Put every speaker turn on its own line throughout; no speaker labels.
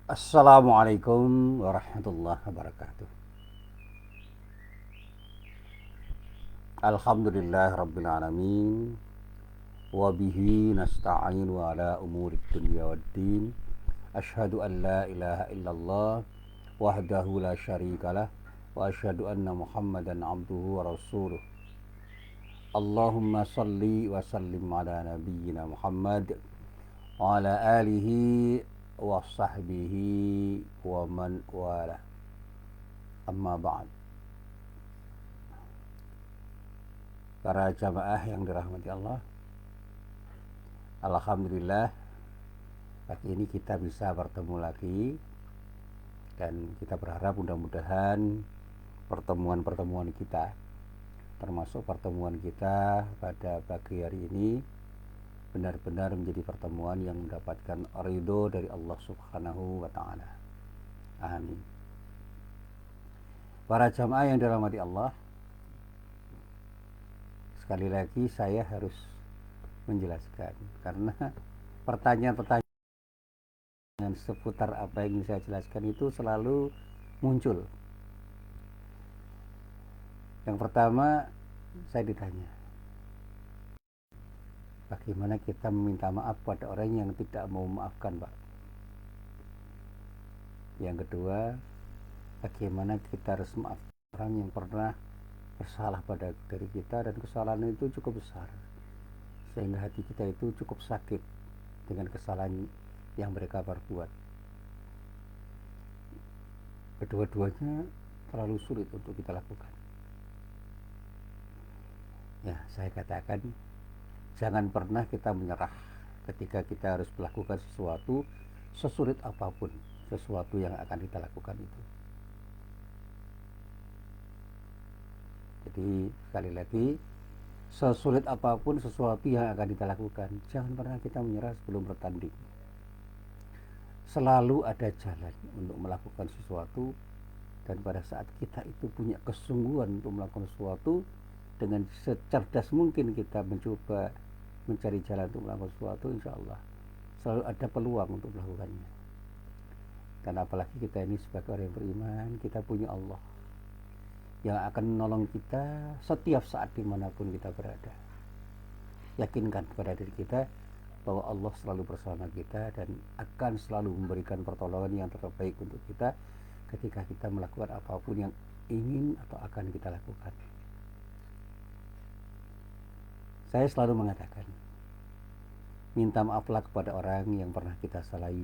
Assalamualaikum warahmatullahi wabarakatuh. Alhamdulillah rabbil alamin. Wa bihi nasta'in wa ala umuri dunya waddin. Ashhadu an la ilaha illallah wahdahu la syarikalah wa ashhadu anna Muhammadan abduhu wa rasuluh. Allahumma salli wa sallim ala nabiyyina Muhammad wa ala alihi wa sahbihi wa man wala. Amma ba'd. Para jamaah yang dirahmati Allah, alhamdulillah pagi ini kita bisa bertemu lagi, dan kita berharap mudah-mudahan pertemuan-pertemuan kita, termasuk pertemuan kita pada pagi hari ini, benar-benar menjadi pertemuan yang mendapatkan ridho dari Allah Subhanahu wa Ta'ala. Amin. Para jamaah yang dirahmati Allah, sekali lagi saya harus menjelaskan, karena pertanyaan-pertanyaan seputar apa yang ingin saya jelaskan itu selalu muncul. Yang pertama, saya ditanya, bagaimana kita meminta maaf pada orang yang tidak mau memaafkan, Pak? Yang kedua, bagaimana kita harus maafkan orang yang pernah bersalah pada diri kita dan kesalahan itu cukup besar, sehingga hati kita itu cukup sakit dengan kesalahan yang mereka perbuat. Kedua-duanya terlalu sulit untuk kita lakukan. Ya, saya katakan, jangan pernah kita menyerah ketika kita harus melakukan sesuatu, sesulit apapun sesuatu yang akan kita lakukan itu. Jadi sekali lagi, sesulit apapun sesuatu yang akan kita lakukan, jangan pernah kita menyerah sebelum bertanding. Selalu ada jalan untuk melakukan sesuatu, dan pada saat kita itu punya kesungguhan untuk melakukan sesuatu, dengan secerdas mungkin kita mencoba mencari jalan untuk melakukan sesuatu, insya Allah selalu ada peluang untuk melakukannya. Dan apalagi kita ini sebagai orang yang beriman, kita punya Allah yang akan menolong kita setiap saat dimanapun kita berada. Yakinkan kepada diri kita bahwa Allah selalu bersama kita dan akan selalu memberikan pertolongan yang terbaik untuk kita ketika kita melakukan apapun yang ingin atau akan kita lakukan. Saya selalu mengatakan, minta maaflah kepada orang yang pernah kita salahi,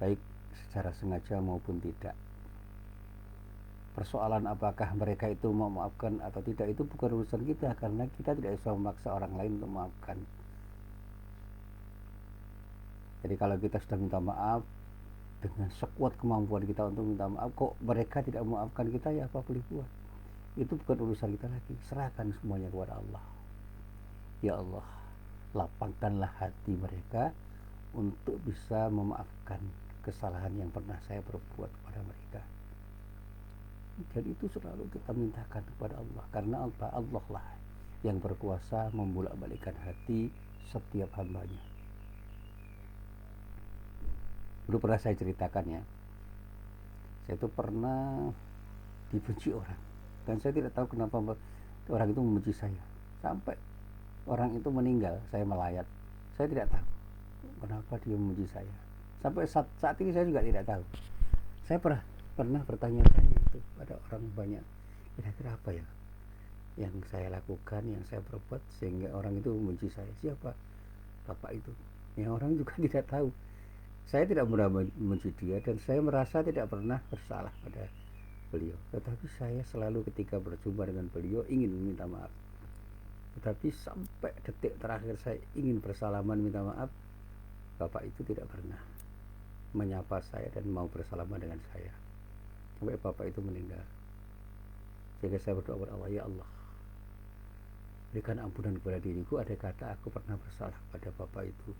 baik secara sengaja maupun tidak. Persoalan apakah mereka itu mau memaafkan atau tidak itu bukan urusan kita, karena kita tidak bisa memaksa orang lain untuk memaafkan. Jadi kalau kita sudah minta maaf dengan sekuat kemampuan kita untuk minta maaf, kok mereka tidak memaafkan kita, ya apa boleh buat. Itu bukan urusan kita lagi, serahkan semuanya kepada Allah. Ya Allah, lapangkanlah hati mereka untuk bisa memaafkan kesalahan yang pernah saya perbuat kepada mereka. Dan itu selalu kita mintakan kepada Allah, karena Allah lah yang berkuasa membolak-balikkan hati setiap hambanya. Dulu pernah saya ceritakan ya, saya itu pernah dibenci orang, dan saya tidak tahu kenapa orang itu membenci saya, sampai orang itu meninggal, saya melayat, saya tidak tahu kenapa dia membenci saya. Sampai saat ini saya juga tidak tahu. Saya pernah bertanya-tanya itu pada orang banyak, kira-kira apa ya yang saya lakukan, yang saya perbuat sehingga orang itu membenci saya. Siapa bapak itu? Ya, orang juga tidak tahu. Saya tidak pernah membenci dia, dan saya merasa tidak pernah bersalah pada beliau. Tetapi saya selalu ketika berjumpa dengan beliau ingin meminta maaf. Tetapi sampai detik terakhir saya ingin bersalaman minta maaf, bapak itu tidak pernah menyapa saya dan mau bersalaman dengan saya, sampai bapak itu meninggal. Sehingga saya berdoa kepada Allah, ya Allah, berikan ampunan kepada diriku, ada kata aku pernah bersalah pada bapak itu.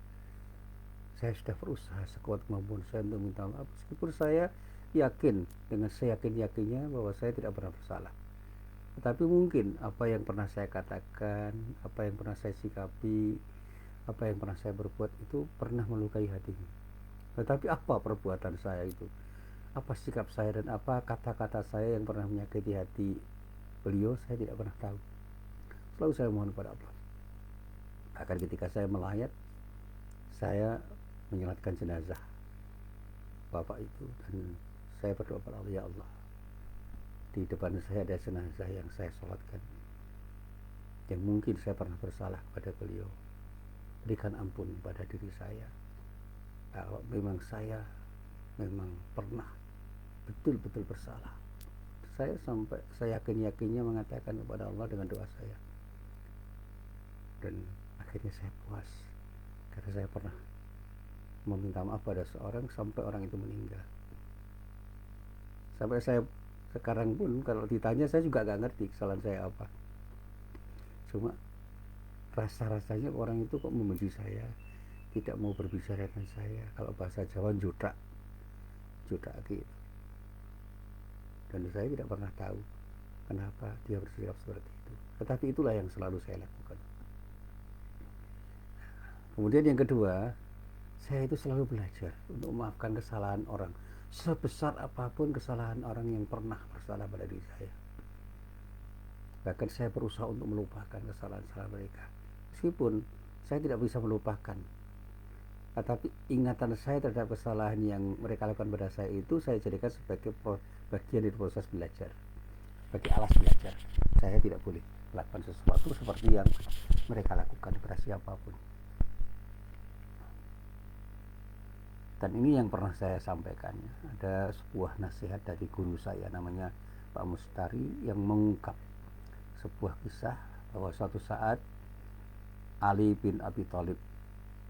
Saya sudah berusaha sekuat kemampuan saya untuk minta maaf, meskipun saya yakin dengan seyakin-yakinnya bahwa saya tidak pernah bersalah. Tetapi mungkin apa yang pernah saya katakan, apa yang pernah saya sikapi, apa yang pernah saya berbuat itu pernah melukai hatinya. Tetapi apa perbuatan saya itu, apa sikap saya, dan apa kata-kata saya yang pernah menyakiti hati beliau, saya tidak pernah tahu. Selalu saya mohon kepada Allah. Bahkan ketika saya melayat, saya menyolatkan jenazah bapak itu, dan saya berdoa kepada Allah, ya Allah, di depan saya ada jenazah yang saya sholatkan, yang mungkin saya pernah bersalah kepada beliau. Berikan ampun pada diri saya. Kalau memang saya memang pernah betul-betul bersalah, saya sampai saya yakin-yakinnya mengatakan kepada Allah dengan doa saya. Dan akhirnya saya puas karena saya pernah meminta maaf pada seorang sampai orang itu meninggal. Sampai saya sekarang pun kalau ditanya saya juga gak ngerti kesalahan saya apa. Cuma rasa-rasanya orang itu kok membenci saya, tidak mau berbicara dengan saya. Kalau bahasa Jawa jodak gitu. Dan saya tidak pernah tahu kenapa dia bersikap seperti itu. Tetapi itulah yang selalu saya lakukan. Kemudian yang kedua, saya itu selalu belajar untuk memaafkan kesalahan orang, sebesar apapun kesalahan orang yang pernah bersalah pada diri saya. Bahkan saya berusaha untuk melupakan kesalahan-kesalahan mereka, meskipun saya tidak bisa melupakan, tetapi ingatan saya terhadap kesalahan yang mereka lakukan pada saya itu saya jadikan sebagai bagian dari proses belajar, sebagai alas belajar. Saya tidak boleh melakukan sesuatu seperti yang mereka lakukan kepada siapapun. Dan ini yang pernah saya sampaikan. Ada sebuah nasihat dari guru saya, namanya Pak Mustari, yang mengungkap sebuah kisah bahwa suatu saat Ali bin Abi Thalib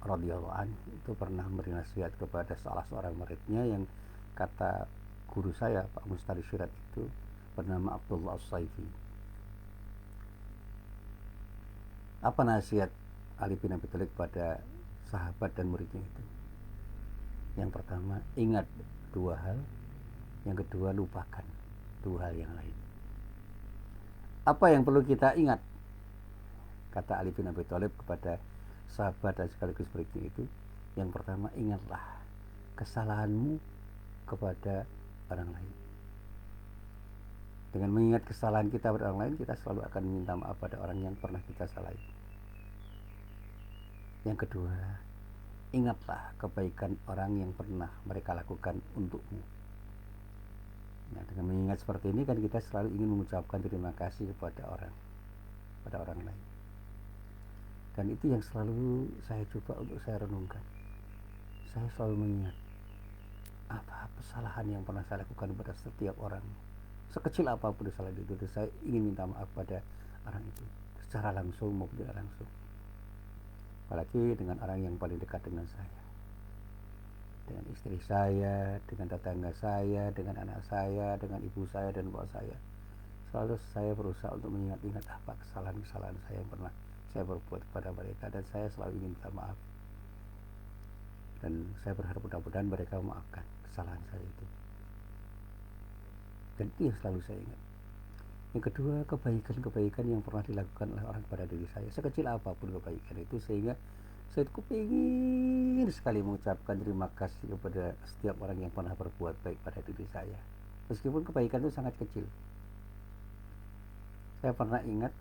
radhiyallahu anhu itu pernah memberi nasihat kepada salah seorang muridnya yang kata guru saya Pak Mustari Syirat itu bernama Abdullah As-Saifi. Apa nasihat Ali bin Abi Thalib pada sahabat dan muridnya itu? Yang pertama, ingat dua hal. Yang kedua, lupakan dua hal yang lain. Apa yang perlu kita ingat? Kata Ali bin Abi Thalib kepada sahabat dan sekaligus muridnya itu, yang pertama, ingatlah kesalahanmu kepada orang lain. Dengan mengingat kesalahan kita pada orang lain, kita selalu akan meminta maaf pada orang yang pernah kita salahi. Yang kedua, ingatlah kebaikan orang yang pernah mereka lakukan untukmu. Nah, dengan mengingat seperti ini kan kita selalu ingin mengucapkan terima kasih kepada orang lain. Dan itu yang selalu saya coba untuk saya renungkan. Saya selalu mengingat apa kesalahan yang pernah saya lakukan kepada setiap orang, sekecil apapun kesalahan itu, saya ingin minta maaf pada orang itu secara langsung maupun tidak langsung. Apalagi dengan orang yang paling dekat dengan saya, dengan istri saya, dengan tetangga saya, dengan anak saya, dengan ibu saya dan bapak saya. Selalu saya berusaha untuk mengingat-ingat apa kesalahan-kesalahan saya yang pernah saya berbuat kepada mereka, dan saya selalu ingin minta maaf. Dan saya berharap mudah-mudahan mereka memaafkan kesalahan saya itu. Dan itu yang selalu saya ingat. Yang kedua, kebaikan-kebaikan yang pernah dilakukan oleh orang pada diri saya, sekecil apapun kebaikan itu, sehingga saya kepingin sekali mengucapkan terima kasih kepada setiap orang yang pernah berbuat baik pada diri saya, meskipun kebaikan itu sangat kecil. Saya pernah ingat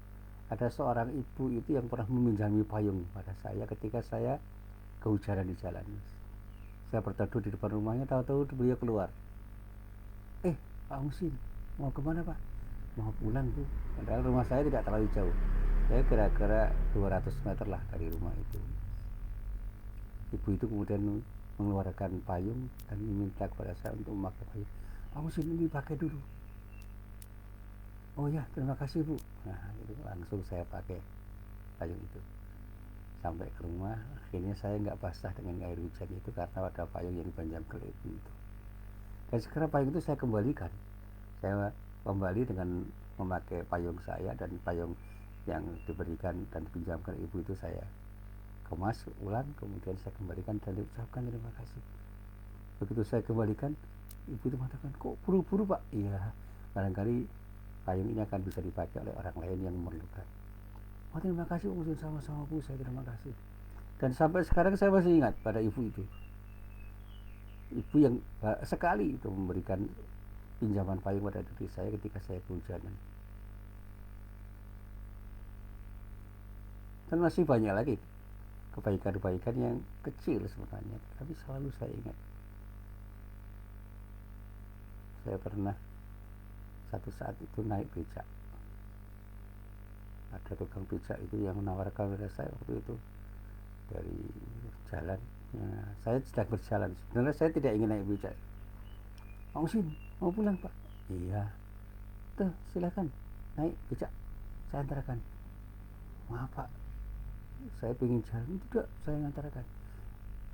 ada seorang ibu itu yang pernah meminjami payung pada saya ketika saya kehujanan di jalan. Saya berteduh di depan rumahnya, tahu-tahu beliau keluar. Pak Musin, mau kemana Pak? Mau pulang tuh. Padahal rumah saya tidak terlalu jauh. Saya kira-kira 200 meter lah dari rumah itu. Ibu itu kemudian mengeluarkan payung dan meminta kepada saya untuk memakai payung. Pak Musin, ini pakai dulu. Oh ya, terima kasih Bu. Nah, itu langsung saya pakai payung itu. Sampai ke rumah, akhirnya saya nggak basah dengan air hujan itu karena ada payung yang dipinjamkan oleh ibu itu. Dan sekarang payung itu saya kembalikan. Saya kembali dengan memakai payung saya, dan payung yang diberikan dan dipinjamkan ibu itu saya kemas ulang, kemudian saya kembalikan dan diucapkan terima kasih. Begitu saya kembalikan, ibu itu mengatakan, kok buru-buru Pak? Iya, barangkali payung ini akan bisa dipakai oleh orang lain yang memerlukan. Oh, terima kasih Bu, sama-sama Bu, saya terima kasih. Dan sampai sekarang saya masih ingat pada ibu itu. ibu yang sekali itu memberikan pinjaman payung pada diri saya ketika saya kehujanan. Dan masih banyak lagi kebaikan-kebaikan yang kecil sebenarnya, tapi selalu saya ingat. Saya pernah satu saat itu naik becak. Ada tukang becak itu yang menawarkan kepada saya waktu itu dari jalan. Ya, saya sedang berjalan. Sebenarnya saya tidak ingin naik becak. Pak Musin, mau pulang Pak? Iya. Tuh, silakan naik becak. Saya antarkan. Maaf Pak, saya ingin jalan. Tidak, saya antarkan.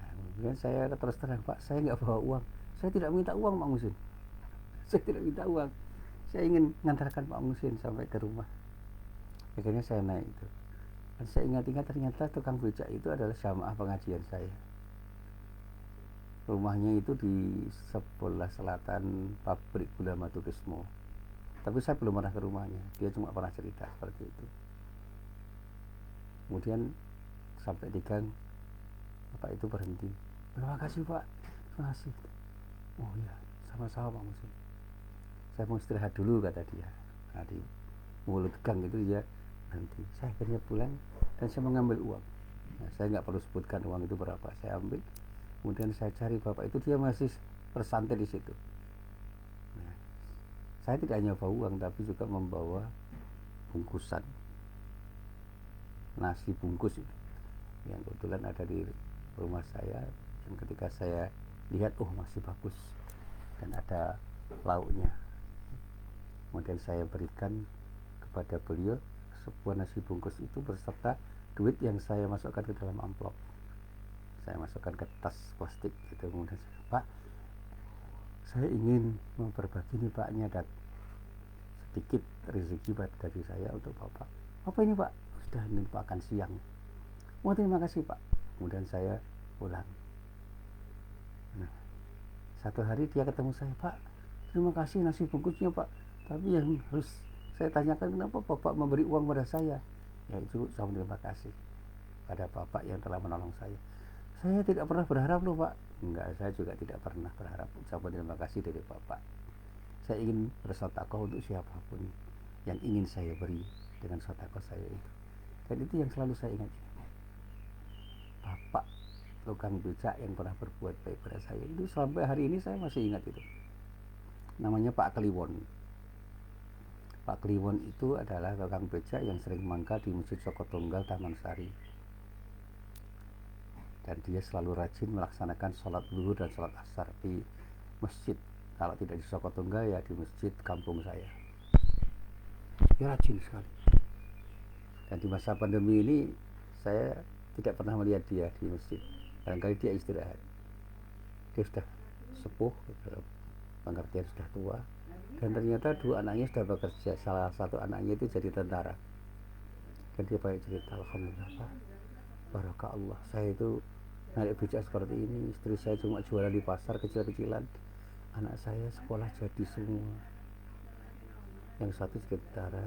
Nah, kemudian saya terus terang, Pak, saya nggak bawa uang. Saya tidak minta uang Pak Musin. Saya tidak minta uang. Saya ingin mengantarkan Pak Musin sampai ke rumah. Akhirnya saya naik itu. Dan saya ingat-ingat ternyata tukang becak itu adalah jamaah pengajian saya. Rumahnya itu di sebelah selatan pabrik gula Madu Kismo. Tapi saya belum pernah ke rumahnya. Dia cuma pernah cerita seperti itu. Kemudian sampai di gang, Bapak itu berhenti. Terima kasih Pak, terima kasih. Oh iya, sama-sama Pak Musin. Saya mau istirahat dulu kata dia. Nah, di mulut gang itu dia berhenti. Saya akhirnya pulang dan saya mengambil uang. Nah, saya nggak perlu sebutkan uang itu berapa. Saya ambil. Kemudian saya cari bapak itu, dia masih bersantai di situ. Nah, saya tidak hanya bawa uang tapi juga membawa bungkusan nasi bungkus itu, yang kebetulan ada di rumah saya. Dan ketika saya lihat, oh masih bagus dan ada lauknya. Kemudian saya berikan kepada beliau sebuah nasi bungkus itu beserta duit yang saya masukkan ke dalam amplop. Saya masukkan ke tas plastik gitu. Kemudian saya, Pak, saya ingin berbagi nih Pak, ada sedikit rezeki dari saya untuk Bapak. Apa ini Pak? Sudah, ini makan siang. Oh terima kasih Pak. Kemudian saya pulang. Nah, satu hari dia ketemu saya, Pak, terima kasih nasi bungkusnya Pak, tapi yang harus saya tanyakan, kenapa Bapak memberi uang pada saya? Ya itu, saya terima kasih pada Bapak yang telah menolong saya. Saya tidak pernah berharap loh Pak. Enggak, saya juga tidak pernah berharap ucapan terima kasih dari Bapak. Saya ingin bersedekah untuk siapapun yang ingin saya beri dengan sedekah saya itu. Dan itu yang selalu saya ingat. Bapak tukang becak yang pernah berbuat baik pada saya itu sampai hari ini saya masih ingat itu. Namanya Pak Kliwon. Pak Kliwon itu adalah tukang becak yang sering mangkal di Masjid Sokotunggal Taman Sari. Dan dia selalu rajin melaksanakan sholat zuhur dan sholat asar di masjid. Kalau tidak di Sokotunggal ya di masjid kampung saya. Dia rajin sekali. Dan di masa pandemi ini saya tidak pernah melihat dia di masjid. Barangkali dia istirahat. Dia sudah sepuh, pengertian sudah tua. Dan ternyata dua anaknya sudah bekerja. Salah satu anaknya itu jadi tentara. Dan dia banyak cerita, alhamdulillah Pak, barakah Allah, saya itu naik becak seperti ini, istri saya cuma jualan di pasar kecil-kecilan, anak saya sekolah jadi semua, yang satu jadi tentara,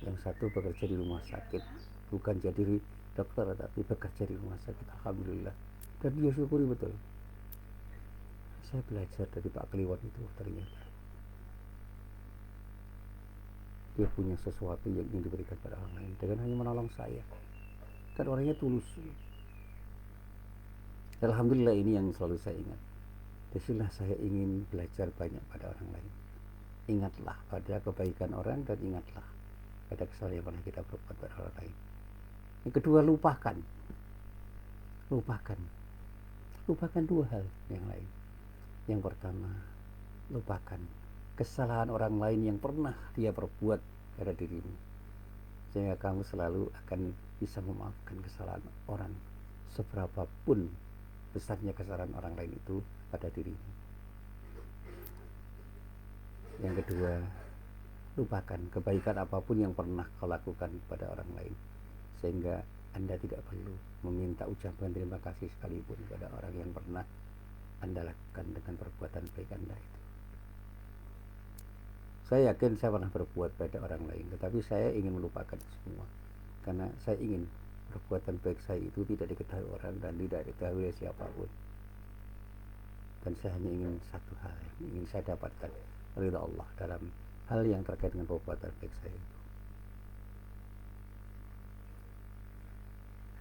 yang satu bekerja di rumah sakit, bukan jadi dokter tapi bekerja di rumah sakit, alhamdulillah. Dan dia syukuri betul. Saya belajar dari Pak Kliwon itu, ternyata dia punya sesuatu yang ingin diberikan pada orang lain dengan hanya menolong saya, dan orangnya tulus. Alhamdulillah, ini yang selalu saya ingat. Disinilah saya ingin belajar banyak pada orang lain. Ingatlah pada kebaikan orang dan ingatlah pada kesalahan yang pernah kita perbuat pada orang lain. Yang kedua, lupakan dua hal yang lain. Yang pertama, lupakan kesalahan orang lain yang pernah dia perbuat pada dirimu, sehingga kamu selalu akan bisa memaafkan kesalahan orang, seberapapun besarnya kesalahan orang lain itu pada dirimu. Yang kedua, lupakan kebaikan apapun yang pernah kau lakukan kepada orang lain, sehingga Anda tidak perlu meminta ucapan terima kasih sekalipun kepada orang yang pernah Anda lakukan dengan perbuatan baik Anda itu. Saya yakin saya pernah berbuat pada orang lain, tetapi saya ingin melupakan semua, karena saya ingin perbuatan baik saya itu tidak diketahui orang dan tidak diketahui oleh siapapun. dan saya hanya ingin satu hal yang ingin saya dapatkan, ridha Allah dalam hal yang terkait dengan perbuatan baik saya itu.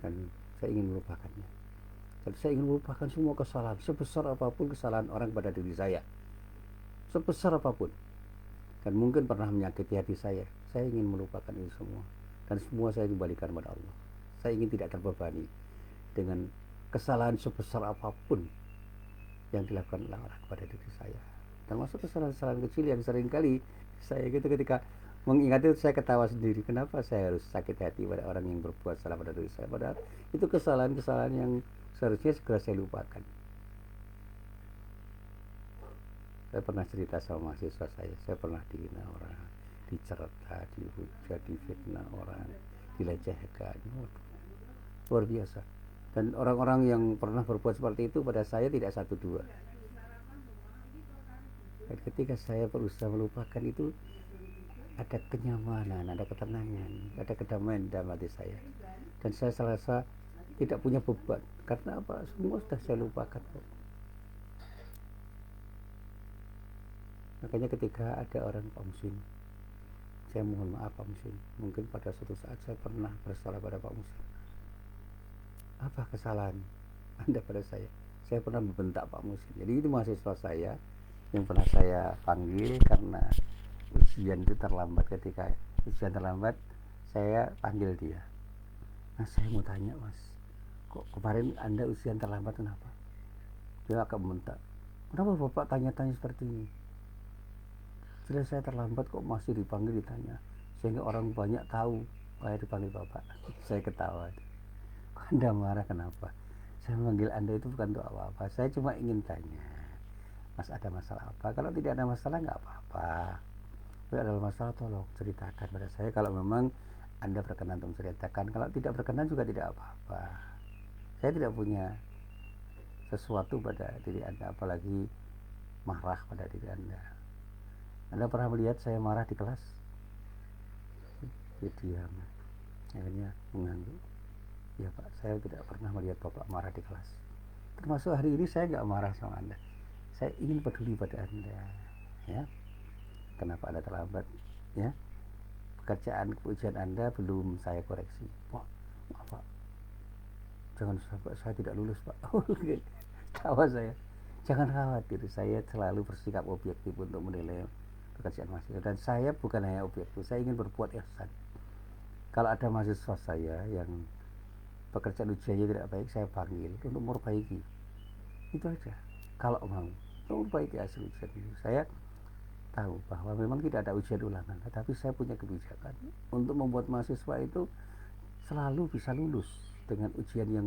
Dan saya ingin melupakannya. Dan saya ingin melupakan semua kesalahan, sebesar apapun kesalahan orang pada diri saya, sebesar apapun, dan mungkin pernah menyakiti hati saya ingin melupakan itu semua, dan semua saya kembalikan kepada Allah. Saya ingin tidak terbebani dengan kesalahan sebesar apapun yang dilakukan oleh orang pada diri saya, termasuk kesalahan-kesalahan kecil yang seringkali saya gitu ketika mengingat itu saya ketawa sendiri. Kenapa saya harus sakit hati pada orang yang berbuat salah pada diri saya, padahal itu kesalahan-kesalahan yang seharusnya segera saya lupakan. Saya pernah cerita sama mahasiswa saya pernah dihina orang, dicerca, dihujat, difitnah orang, dilecehkan, luar biasa. Dan orang-orang yang pernah berbuat seperti itu pada saya tidak satu dua. Dan ketika saya berusaha melupakan itu, ada kenyamanan, ada ketenangan, ada kedamaian dalam hati saya, dan saya serasa tidak punya beban. Karena apa? Semua sudah saya lupakan. Makanya ketika ada orang Pak Musin, saya mohon maaf Pak Musin, mungkin pada suatu saat saya pernah bersalah pada Pak Musin. Apa kesalahan Anda pada saya? Saya pernah membentak Pak Musin. Jadi itu mahasiswa saya yang pernah saya panggil karena ujian itu terlambat. Ketika ujian terlambat, saya panggil dia. Nah, saya mau tanya, Mas, kok kemarin Anda ujian terlambat, kenapa? Dia agak membentak. Kenapa Bapak tanya-tanya seperti ini? Sudah saya terlambat kok masih dipanggil, ditanya, sehingga orang banyak tahu saya dipanggil Bapak. Saya ketawa. Anda marah kenapa? Saya memanggil Anda itu bukan untuk apa-apa. Saya cuma ingin tanya, Mas ada masalah apa? Kalau tidak ada masalah nggak apa-apa. Kalau ada masalah tolong ceritakan pada saya. Kalau memang Anda berkenan untuk menceritakan, kalau tidak berkenan juga tidak apa-apa. Saya tidak punya sesuatu pada diri Anda, apalagi marah pada diri Anda. Anda pernah melihat saya marah di kelas? Dia diam, akhirnya mengangguk. Ya Pak, saya tidak pernah melihat Bapak marah di kelas. Termasuk hari ini saya nggak marah sama Anda. Saya ingin peduli pada Anda, ya. Kenapa Anda terlambat? Ya, pekerjaan ujian Anda belum saya koreksi. Wah, maaf Pak, jangan sampai saya tidak lulus Pak. Tawa saya. Jangan khawatir, saya selalu bersikap objektif untuk menilai pekerjaan mahasiswa. Dan saya bukan hanya objektif, saya ingin berbuat ihsan. Kalau ada mahasiswa saya yang pekerjaan ujiannya tidak baik, saya panggil untuk memperbaiki. Itu aja. Kalau mau memperbaiki hasil ujian itu, saya tahu bahwa memang tidak ada ujian ulangan, tetapi saya punya kebijakan untuk membuat mahasiswa itu selalu bisa lulus dengan ujian yang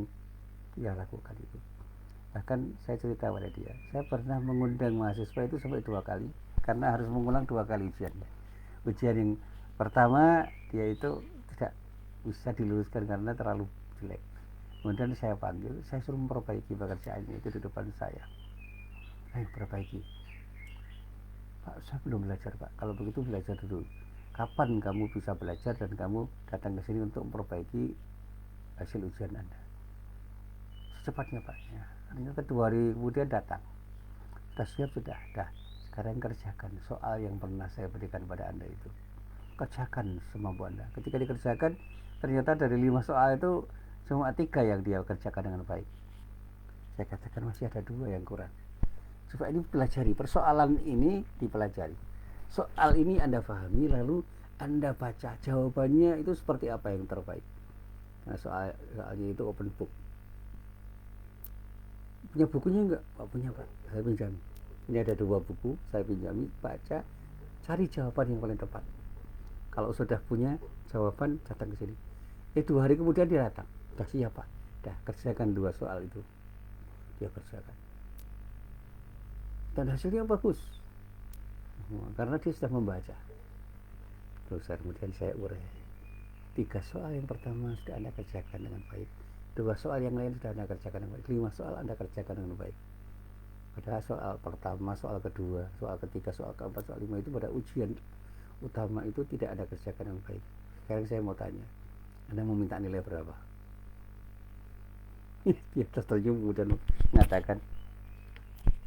dia lakukan itu. Bahkan saya cerita pada dia, saya pernah mengundang mahasiswa itu sampai 2 kali karena harus mengulang 2 kali ujiannya. Ujian yang pertama dia itu tidak bisa diluluskan karena terlalu jelek. Kemudian saya panggil, saya suruh memperbaiki pekerjaannya itu di depan saya. Ayo perbaiki. Pak, saya belum belajar Pak. Kalau begitu belajar dulu. Kapan kamu bisa belajar dan kamu datang ke sini untuk memperbaiki hasil ujian Anda? Secepatnya Pak. Ya. Ternyata 2 hari kemudian datang. Sudah siap sudah. Dah. Sekarang kerjakan soal yang pernah saya berikan pada Anda itu. Kerjakan semampu Anda. Ketika dikerjakan, ternyata dari 5 soal itu cuma 3 yang dia kerjakan dengan baik. Saya katakan masih ada 2 yang kurang. Coba ini pelajari, persoalan ini dipelajari. Soal ini Anda pahami, lalu Anda baca jawabannya itu seperti apa yang terbaik. Nah, soalnya itu open book. Punya bukunya enggak? Pak, punya Pak, saya pinjam. Ini ada 2 buku, saya pinjami, baca, cari jawaban yang paling tepat. Kalau sudah punya jawaban, datang ke sini. 2 hari kemudian dia datang. Sudah siap Pak, dah kerjakan 2 soal itu. Dia kerjakan. Dan hasilnya bagus. Karena dia sudah membaca. Terus kemudian saya urai. 3 soal yang pertama sudah Anda kerjakan dengan baik. 2 soal yang lain sudah Anda kerjakan dengan baik. 5 soal Anda kerjakan dengan baik. Pada soal pertama, soal kedua, soal ketiga, soal keempat, soal 5 itu pada ujian utama itu tidak Anda kerjakan dengan baik. Sekarang saya mau tanya, Anda mau minta nilai berapa? Dia tersenyum kemudian mengatakan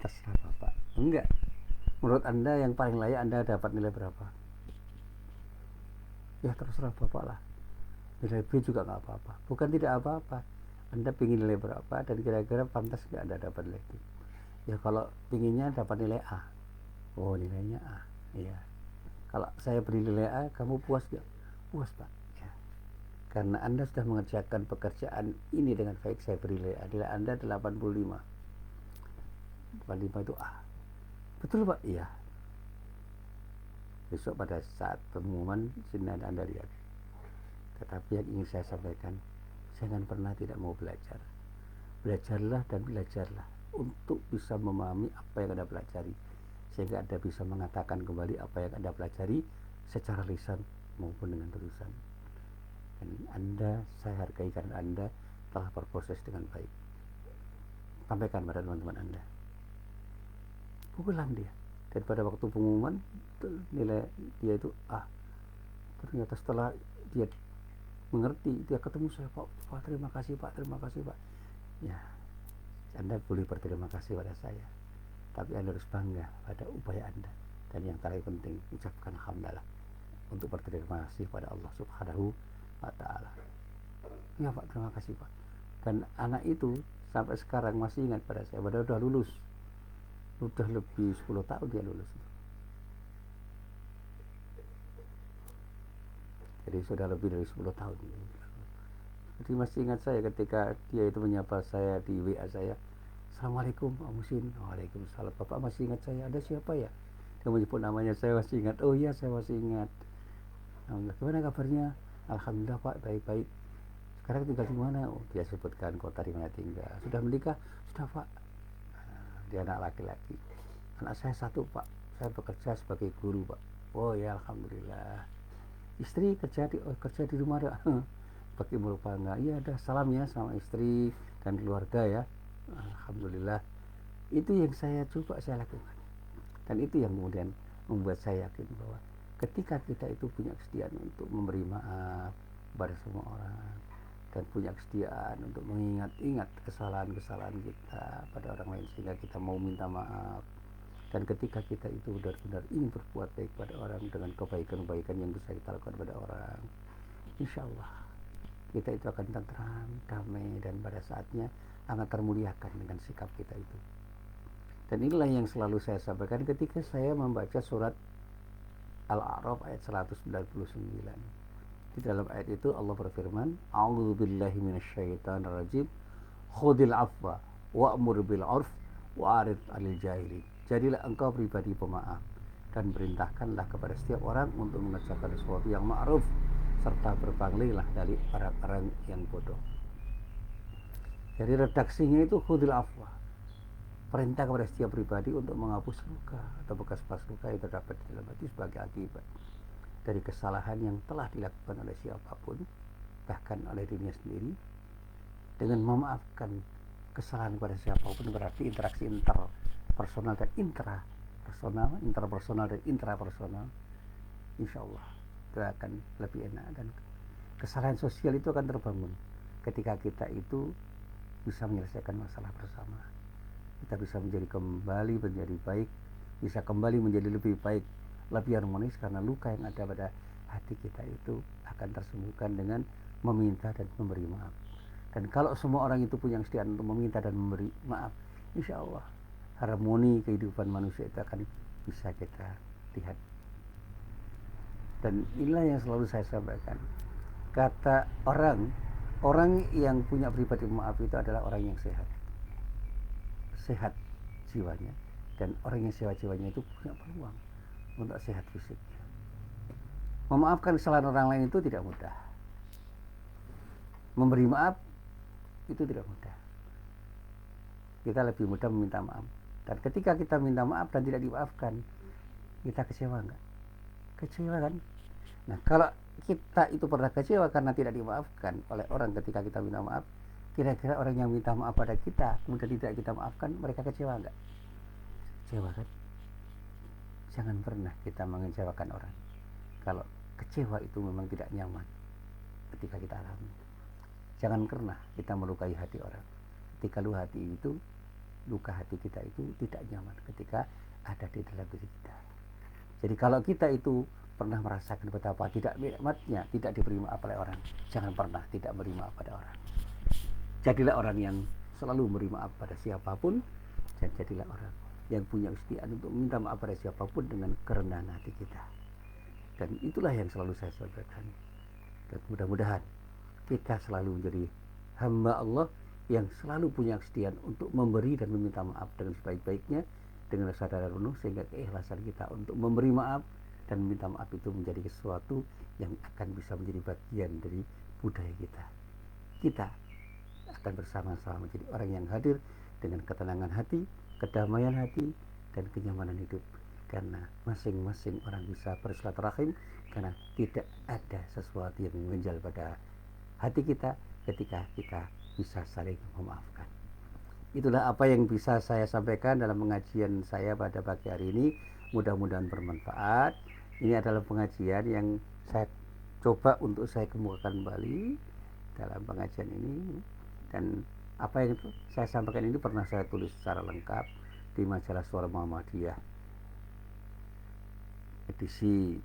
terserah Bapak. Enggak. Menurut Anda yang paling layak Anda dapat nilai berapa? Ya terserah Bapak lah. Nilai B juga nggak apa-apa. Bukan tidak apa-apa. Anda pingin nilai berapa dan kira-kira pantas nggak Anda dapat nilai B? Ya kalau pinginnya dapat nilai A. Oh nilainya A. Iya. Kalau saya beri nilai A, kamu puas nggak? Puas Pak. Ya. Karena Anda sudah mengerjakan pekerjaan ini dengan baik, saya beri nilai A. Nilai Anda 85. 85 itu A. Betul Pak? Iya. Besok pada saat pengumuman sini Anda lihat. Tetapi yang ingin saya sampaikan, jangan pernah tidak mau belajar. Belajarlah dan belajarlah untuk bisa memahami apa yang Anda pelajari, sehingga Anda bisa mengatakan kembali apa yang Anda pelajari secara lisan maupun dengan tulisan. Dan Anda, saya hargai karena Anda telah berproses dengan baik. Sampaikan pada teman-teman Anda. Pukulan dia. Dan pada waktu pengumuman nilai dia itu A. Ternyata setelah dia mengerti, dia ketemu saya, Pak terima kasih Pak, terima kasih Pak. Ya, Anda boleh berterima kasih pada saya, tapi Anda harus bangga pada upaya Anda. Dan yang paling penting, ucapkan alhamdulillah untuk berterima kasih pada Allah Subhanahu wa Ta'ala. Ya Pak, terima kasih Pak. Dan anak itu sampai sekarang masih ingat pada saya, padahal sudah lulus, sudah lebih 10 tahun dia lulus. Jadi sudah lebih dari 10 tahun. Jadi masih ingat saya ketika dia itu menyapa saya di WA saya, Assalamualaikum Pak Musin. Waalaikumsalam. Bapak masih ingat saya? Ada siapa ya? Dia menyebut namanya, saya masih ingat. Oh iya, saya masih ingat. Alhamdulillah. Gimana kabarnya? Alhamdulillah Pak, baik-baik. Sekarang tinggal di mana? Oh, dia sebutkan kota di mana tinggal. Sudah menikah? Sudah Pak. Dia anak laki-laki. Anak saya satu Pak. Saya bekerja sebagai guru Pak. Oh ya, alhamdulillah. Istri kerja di rumah ada. Pakai bangga. Iya, ada salam ya sama istri dan keluarga ya. Alhamdulillah. Itu yang saya coba saya lakukan. Dan itu yang kemudian membuat saya yakin bahwa ketika kita itu punya kesediaan untuk memberi maaf kepada semua orang, dan punya kesediaan untuk mengingat-ingat kesalahan-kesalahan kita pada orang lain sehingga kita mau minta maaf, dan ketika kita itu benar-benar ingin berbuat baik pada orang dengan kebaikan-kebaikan yang bisa kita lakukan pada orang, insya Allah kita itu akan tentram, damai, dan pada saatnya akan termuliakan dengan sikap kita itu. Dan inilah yang selalu saya sampaikan ketika saya membaca surat Al-A'raf ayat 199. Di dalam ayat itu Allah berfirman, A'udzubillahi minasyaitonirrajim, khudil afwa wa'mur bil 'urf wa'rid 'anil jahilin. Jadilah engkau pribadi pemaaf dan perintahkanlah kepada setiap orang untuk mengerjakan sesuatu yang ma'ruf serta berpalinglah dari orang-orang yang bodoh. Jadi redaksinya itu khudil afwa, perintah kepada setiap pribadi untuk menghapus luka atau bekas-bekas luka yang terdapat di dalam hati sebagai akibat dari kesalahan yang telah dilakukan oleh siapapun, bahkan oleh dirinya sendiri. Dengan memaafkan kesalahan kepada siapapun berarti interaksi interpersonal dan intrapersonal, interpersonal dan intrapersonal, insya Allah itu akan lebih enak, dan kesalahan sosial itu akan terbangun ketika kita itu bisa menyelesaikan masalah bersama. Kita bisa kembali menjadi baik, bisa kembali menjadi lebih baik, lebih harmonis, karena luka yang ada pada hati kita itu akan tersembuhkan dengan meminta dan memberi maaf. Dan kalau semua orang itu punya kesediaan untuk meminta dan memberi maaf, insya Allah harmoni kehidupan manusia itu akan bisa kita lihat. Dan inilah yang selalu saya sampaikan. Kata orang yang punya pribadi maaf itu adalah orang yang sehat jiwanya, dan orang yang sehat jiwanya itu punya peluang untuk sehat fisiknya. Memaafkan kesalahan orang lain itu tidak mudah. Memberi maaf itu tidak mudah. Kita lebih mudah meminta maaf. Dan ketika kita minta maaf dan tidak dimaafkan, kita kecewa enggak? Kecewa kan? Nah, kalau kita itu pernah kecewa karena tidak dimaafkan oleh orang ketika kita minta maaf, kira-kira orang yang minta maaf pada kita kemudian tidak kita maafkan, mereka kecewa enggak? Kecewa kan? Jangan pernah kita mengecewakan orang. Kalau kecewa itu memang tidak nyaman ketika kita alami. Jangan pernah kita melukai hati orang. Ketika lu hati itu luka hati kita itu tidak nyaman ketika ada di dalam diri kita. Jadi kalau kita itu pernah merasakan betapa tidak nikmatnya tidak diberi maaf oleh orang, jangan pernah tidak beri maaf pada orang. Jadilah orang yang selalu memberi maaf pada siapapun, dan jadilah orang yang punya kesetiaan untuk meminta maaf pada siapapun dengan kerendahan hati kita. Dan itulah yang selalu saya sampaikan. Dan mudah-mudahan kita selalu menjadi hamba Allah yang selalu punya kesetiaan untuk memberi dan meminta maaf dengan sebaik-baiknya, dengan kesadaran penuh, sehingga keikhlasan kita untuk memberi maaf dan meminta maaf itu menjadi sesuatu yang akan bisa menjadi bagian dari budaya kita. Kita akan bersama-sama menjadi orang yang hadir dengan ketenangan hati, kedamaian hati, dan kenyamanan hidup. Karena masing-masing orang bisa bersilaturahim, karena tidak ada sesuatu yang mengganjal pada hati kita ketika kita bisa saling memaafkan. Itulah apa yang bisa saya sampaikan dalam pengajian saya pada pagi hari ini. Mudah-mudahan bermanfaat. Ini adalah pengajian yang saya coba untuk saya kemukakan kembali dalam pengajian ini. Dan apa yang saya sampaikan ini pernah saya tulis secara lengkap di majalah Suara Muhammadiyah edisi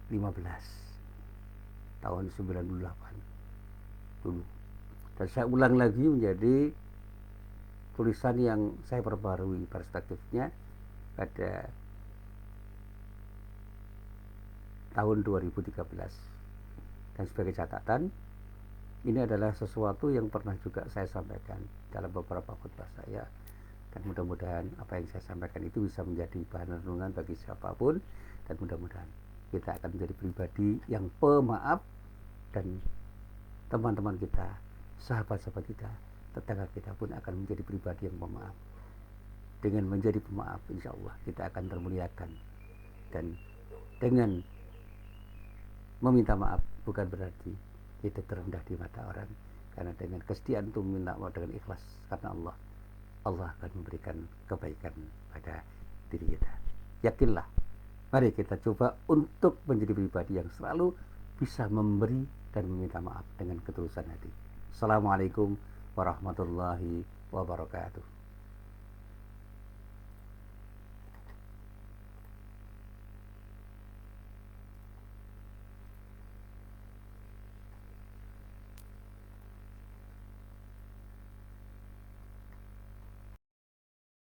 15 tahun 98 dulu. Dan saya ulang lagi menjadi tulisan yang saya perbarui perspektifnya pada tahun 2013. Dan sebagai catatan, ini adalah sesuatu yang pernah juga saya sampaikan dalam beberapa khutbah saya. Dan mudah-mudahan apa yang saya sampaikan itu bisa menjadi bahan renungan bagi siapapun. Dan mudah-mudahan kita akan menjadi pribadi yang pemaaf, dan teman-teman kita, sahabat-sahabat kita, tetangga kita pun akan menjadi pribadi yang pemaaf. Dengan menjadi pemaaf, insya Allah kita akan termuliakan. Dan dengan meminta maaf bukan berarti kita terendah di mata orang, karena dengan kesetiaan itu meminta maaf dengan ikhlas karena Allah, Allah akan memberikan kebaikan pada diri kita. Yakinlah, mari kita coba untuk menjadi pribadi yang selalu bisa memberi dan meminta maaf dengan ketulusan hati. Assalamualaikum warahmatullahi wabarakatuh.